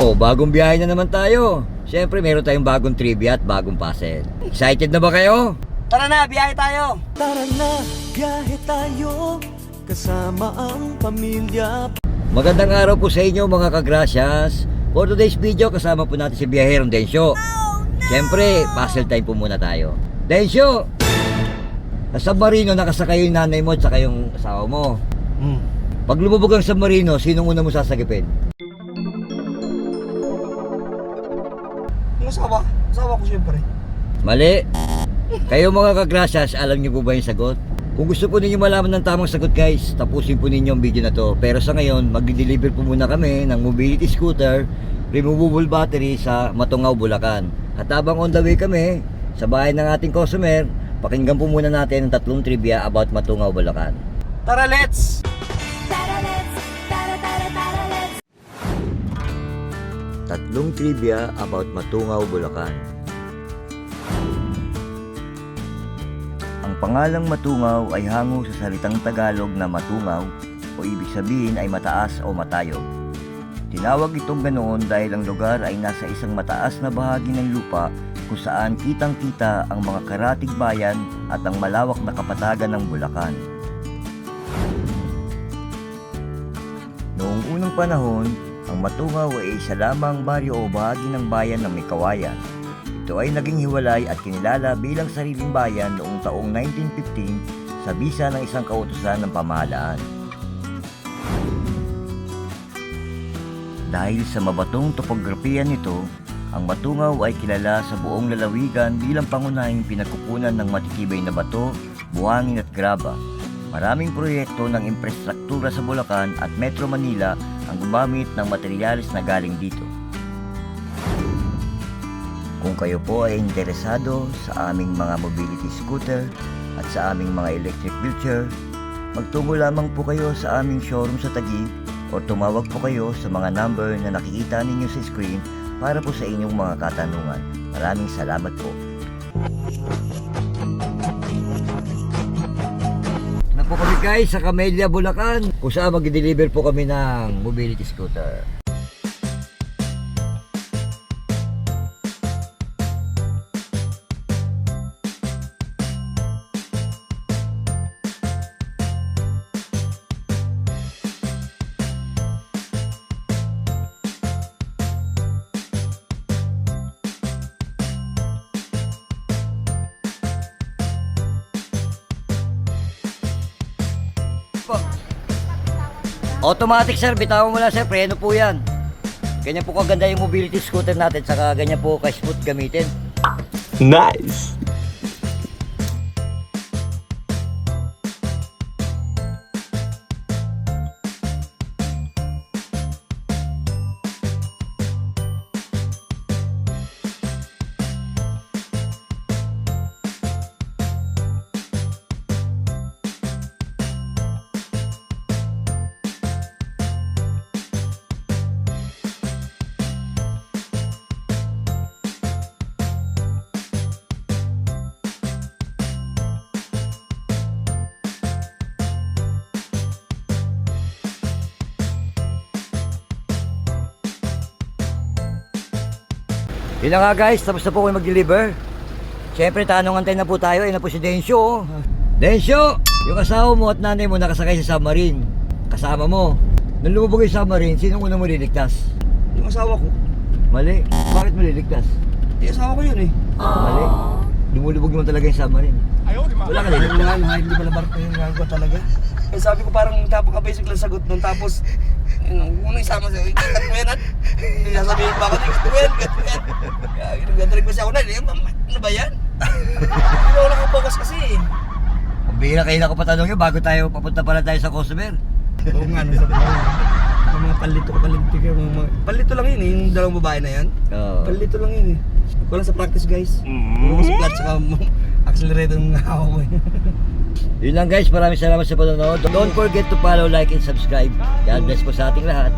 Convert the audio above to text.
Oh, bagong biyahe na naman tayo. Siyempre, meron tayong bagong trivia at bagong puzzle. Excited na ba kayo? Tara na, biyahe tayo! Tara na, biyahe tayo, kasama ang pamilya. Magandang araw po sa inyo mga kagrasyas. For today's video, kasama po natin si Biyaherong Densyo. Siyempre, puzzle time po muna tayo. Densyo! Sa submarino, nakasakay yung nanay mo at saka yung asawa mo. Pag lumubog ang submarino, sinong una mo sasagipin? Yung asawa ko siyempre. Mali. Kayo mga kagrasyas, alam niyo po ba yung sagot? Kung gusto po ninyo malaman ng tamang sagot guys, tapusin po ninyo ang video na to. Pero sa ngayon, magdi-deliver po muna kami ng mobility scooter, removable battery sa Matungaw, Bulacan. At habang on the way kami sa bahay ng ating customer, pakinggan po muna natin ang tatlong trivia about Matungaw, Bulacan. Tara, let's! Tatlong trivia about Matungaw, Bulacan. Ang pangalang Matungaw ay hango sa salitang Tagalog na matungaw o ibig sabihin ay mataas o matayog. Tinawag itong ganoon dahil ang lugar ay nasa isang mataas na bahagi ng lupa kung saan kitang-kita ang mga karatig bayan at ang malawak na kapatagan ng Bulacan. Noong unang panahon, ang Matungaw ay isa lamang baryo o bahagi ng bayan ng may kawayan. Ito ay naging hiwalay at kinilala bilang sariling bayan noong taong 1915 sa bisa ng isang kautusan ng pamahalaan. Dahil sa mabatong topografiya nito, ang Matungaw ay kilala sa buong lalawigan bilang pangunahing pinagkukunan ng matitibay na bato, buhangin at graba. Maraming proyekto ng infrastruktura sa Bulacan at Metro Manila ang gumamit ng materyales na galing dito. Kung kayo po ay interesado sa aming mga mobility scooter at sa aming mga electric wheelchair, magtungo lamang po kayo sa aming showroom sa Taguig o tumawag po kayo sa mga number na nakikita ninyo sa screen para po sa inyong mga katanungan. Maraming salamat po. Na po kami guys sa Camellia, Bulacan, kung saan mag-deliver po kami ng mobility scooter. Automatic sir, bitawan mo lang sir, preno po yan. Ganyan po kaganda yung mobility scooter natin, saka ganyan po ka-smooth gamitin. Nice! Yun na nga guys, tapos na po kayo mag-deliver. Siyempre, tanong-antay na po tayo. Ayun na po si Densyo. Densyo! Yung asawa mo at nanay mo nakasakay sa submarine. Kasama mo. Nung lumubog yung submarine, sinong una mo liligtas? Yung asawa ko. Mali. Bakit mo liligtas? Yung asawa ko yun eh. Mali. Lumulubog naman talaga yung submarine. Wala ka lilit. Hindi pala barko yung gagawa talaga. Eh sabi ko parang napaka-basic lang sagot nun. Tapos, unang isama sa'yo, ikat mo yan at hindi sasabihin pa ako, ikat mo yan, ikat mo yan. Ginagaling ko siya ako na, ano ba yan? Hindi ako nakapocus kasi eh. Ang bihira kayo na ko patanong yun bago tayo papunta pala tayo sa customer. Oo nga, sabi ko. Mga palito kayo, palito lang yun eh, yung dalawang babae na yan. Oo. Palito lang yun eh. Wala sa practice guys. Puro ko sa clutch saka accelerator ng hawak ko eh. Yun lang guys, maraming salamat sa panonood. Don't forget to follow, like, and subscribe. God bless po sa ating lahat.